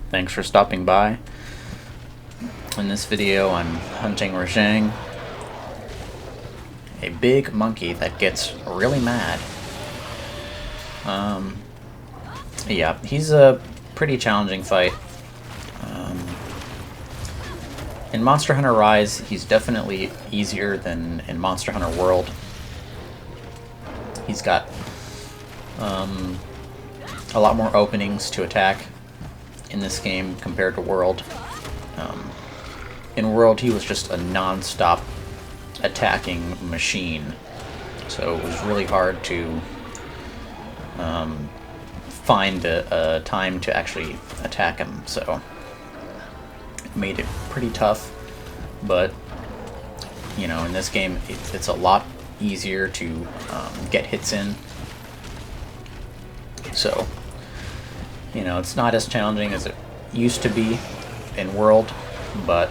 Thanks for stopping by. In this video, I'm hunting Rajang, a big monkey that gets really mad. Yeah, he's a pretty challenging fight. In Monster Hunter Rise, he's definitely easier than in Monster Hunter World. He's got a lot more openings to attack in this game compared to World. In World, he was just a non-stop attacking machine, so it was really hard to find a time to actually attack him, so it made it pretty tough. But you know, in this game, it's a lot easier to get hits in, so you know, it's not as challenging as it used to be in World, but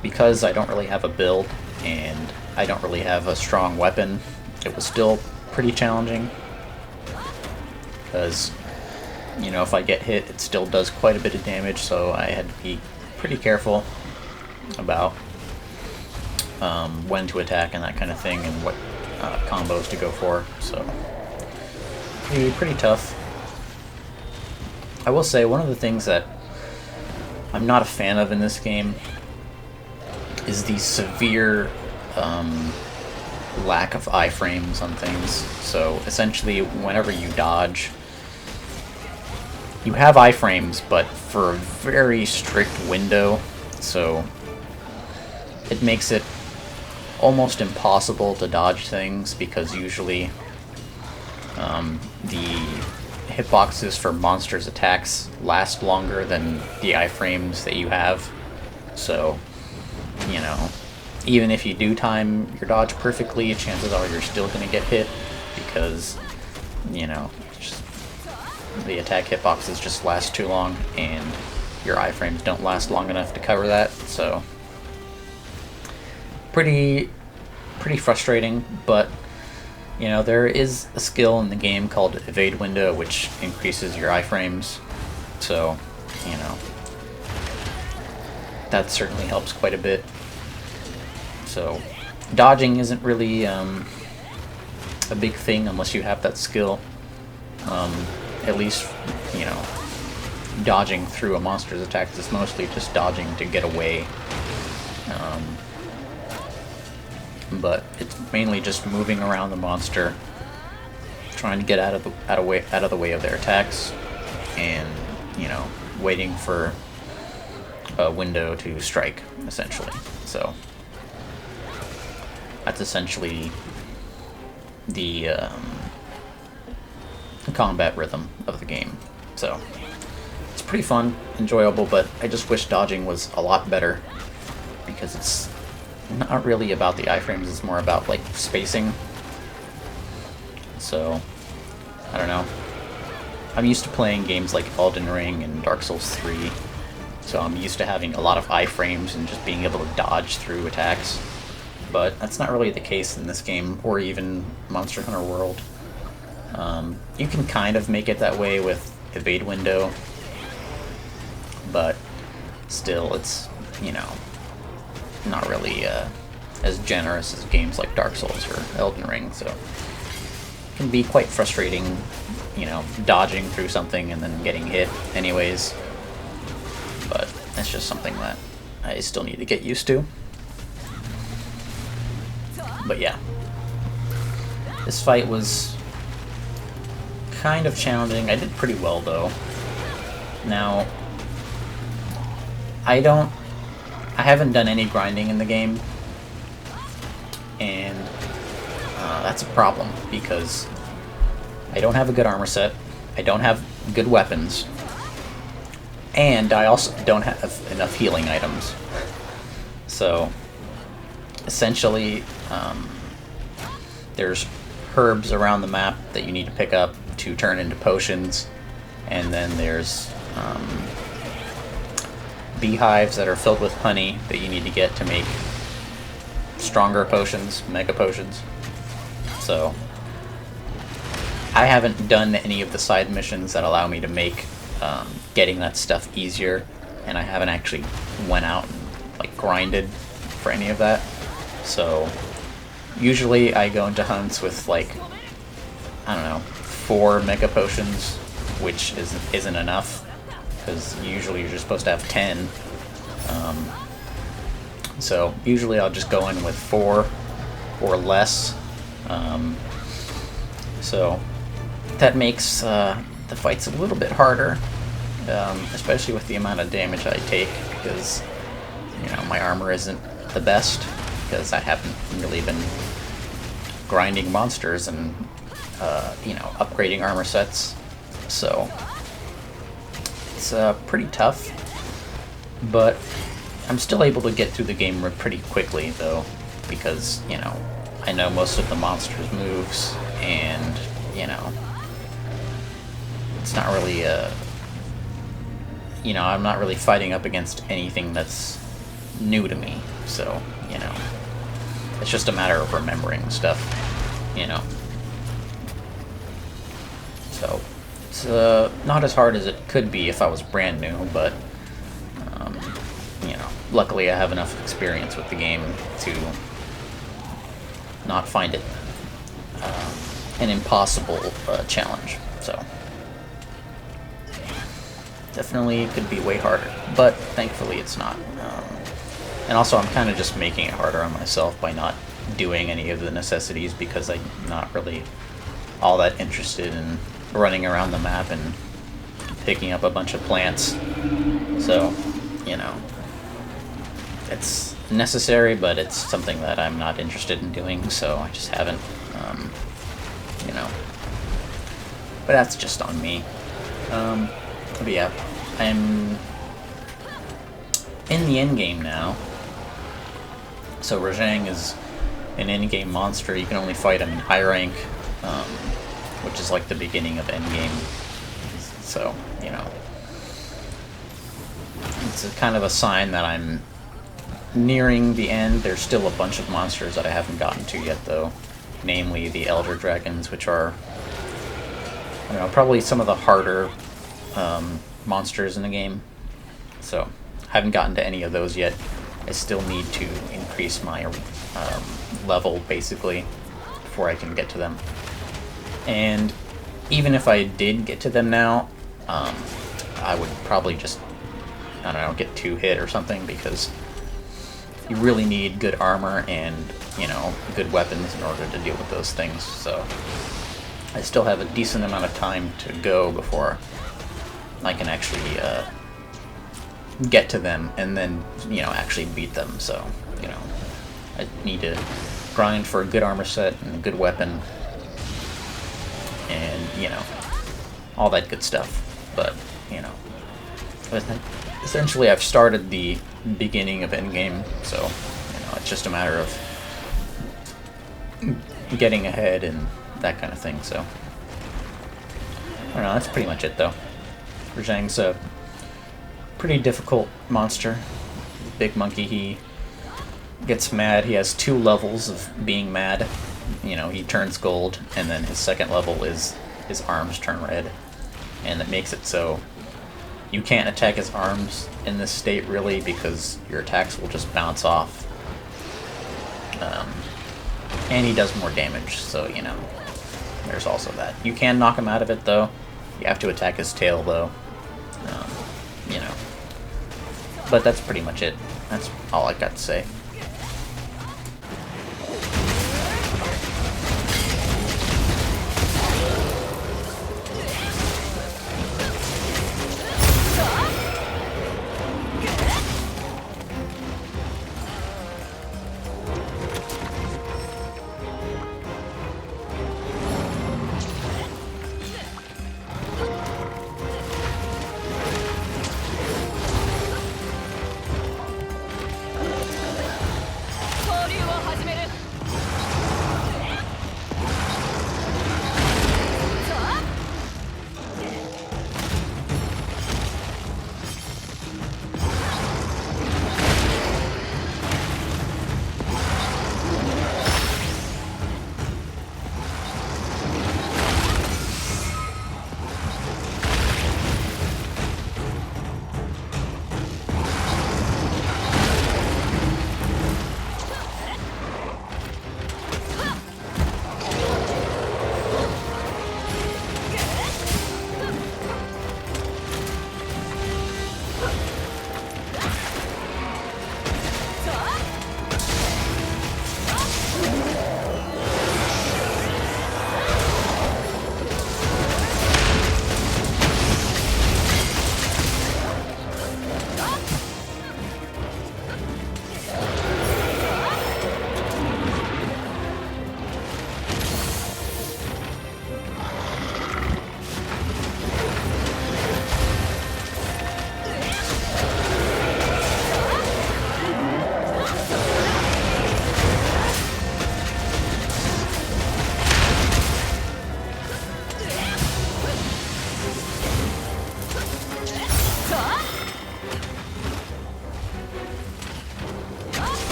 because I don't really have a build and I don't really have a strong weapon, it was still pretty challenging. Because, you know, if I get hit, it still does quite a bit of damage, so I had to be pretty careful about when to attack and that kind of thing, and what combos to go for, so pretty tough. I will say, one of the things that I'm not a fan of in this game is the severe lack of iframes on things. So essentially, whenever you dodge, you have iframes, but for a very strict window, so it makes it almost impossible to dodge things, because usually the hitboxes for monsters' attacks last longer than the iframes that you have. So, you know, even if you do time your dodge perfectly, chances are you're still going to get hit, because, you know, the attack hitboxes just last too long, and your iframes don't last long enough to cover that. So, pretty frustrating, but you know, there is a skill in the game called Evade Window, which increases your iframes, so, you know, that certainly helps quite a bit. So, dodging isn't really a big thing unless you have that skill. At least, you know, dodging through a monster's attacks is mostly just dodging to get away. But it's mainly just moving around the monster, trying to get out of the way of their attacks, and, you know, waiting for a window to strike, essentially. So that's essentially the combat rhythm of the game. So it's pretty fun, enjoyable, but I just wish dodging was a lot better, because it's not really about the iframes, it's more about, like, spacing. So, I don't know. I'm used to playing games like Elden Ring and Dark Souls 3, so I'm used to having a lot of iframes and just being able to dodge through attacks. But that's not really the case in this game, or even Monster Hunter World. You can kind of make it that way with Evade Window, but still, it's, you know, not really as generous as games like Dark Souls or Elden Ring, so it can be quite frustrating, you know, dodging through something and then getting hit anyways. But that's just something that I still need to get used to. But yeah, this fight was kind of challenging. I did pretty well, though. Now, I haven't done any grinding in the game, and that's a problem, because I don't have a good armor set, I don't have good weapons, and I also don't have enough healing items. So, essentially, there's herbs around the map that you need to pick up to turn into potions, and then there's beehives that are filled with honey that you need to get to make stronger potions, mega potions. So I haven't done any of the side missions that allow me to make getting that stuff easier, and I haven't actually went out and like grinded for any of that. So usually I go into hunts with like, I don't know, 4 mega potions, which isn't enough, because usually you're just supposed to have 10. So usually I'll just go in with 4 or less. So that makes the fights a little bit harder, especially with the amount of damage I take, because my armor isn't the best, because I haven't really been grinding monsters and upgrading armor sets. So it's pretty tough, but I'm still able to get through the game pretty quickly, though, because I know most of the monsters' moves, and it's not really I'm not really fighting up against anything that's new to me, so it's just a matter of remembering stuff, so it's not as hard as it could be if I was brand new, but luckily I have enough experience with the game to not find it an impossible challenge. So definitely could be way harder, but thankfully it's not. And also I'm kind of just making it harder on myself by not doing any of the necessities, because I'm not really all that interested in running around the map and picking up a bunch of plants. So, it's necessary, but it's something that I'm not interested in doing, so I just haven't, but that's just on me. But yeah, I'm in the endgame now. So Rajang is an endgame monster. You can only fight him in high rank, which is like the beginning of endgame. So, it's a kind of a sign that I'm nearing the end. There's still a bunch of monsters that I haven't gotten to yet, though. Namely the Elder Dragons, which are, probably some of the harder monsters in the game. So, I haven't gotten to any of those yet. I still need to increase my level, basically, before I can get to them. And even if I did get to them now, I would probably just, get 2 hit or something, because you really need good armor and, good weapons in order to deal with those things. So I still have a decent amount of time to go before I can actually get to them and then, actually beat them. So, I need to grind for a good armor set and a good weapon and, all that good stuff. But, essentially I've started the beginning of endgame, so, it's just a matter of getting ahead and that kind of thing, so. I don't know, that's pretty much it, though. Rajang's a pretty difficult monster. Big monkey, he gets mad. He has 2 levels of being mad. He turns gold, and then his second level is his arms turn red. And it makes it so you can't attack his arms in this state, really, because your attacks will just bounce off. And he does more damage, so, there's also that. You can knock him out of it, though. You have to attack his tail, though. But that's pretty much it. That's all I got to say.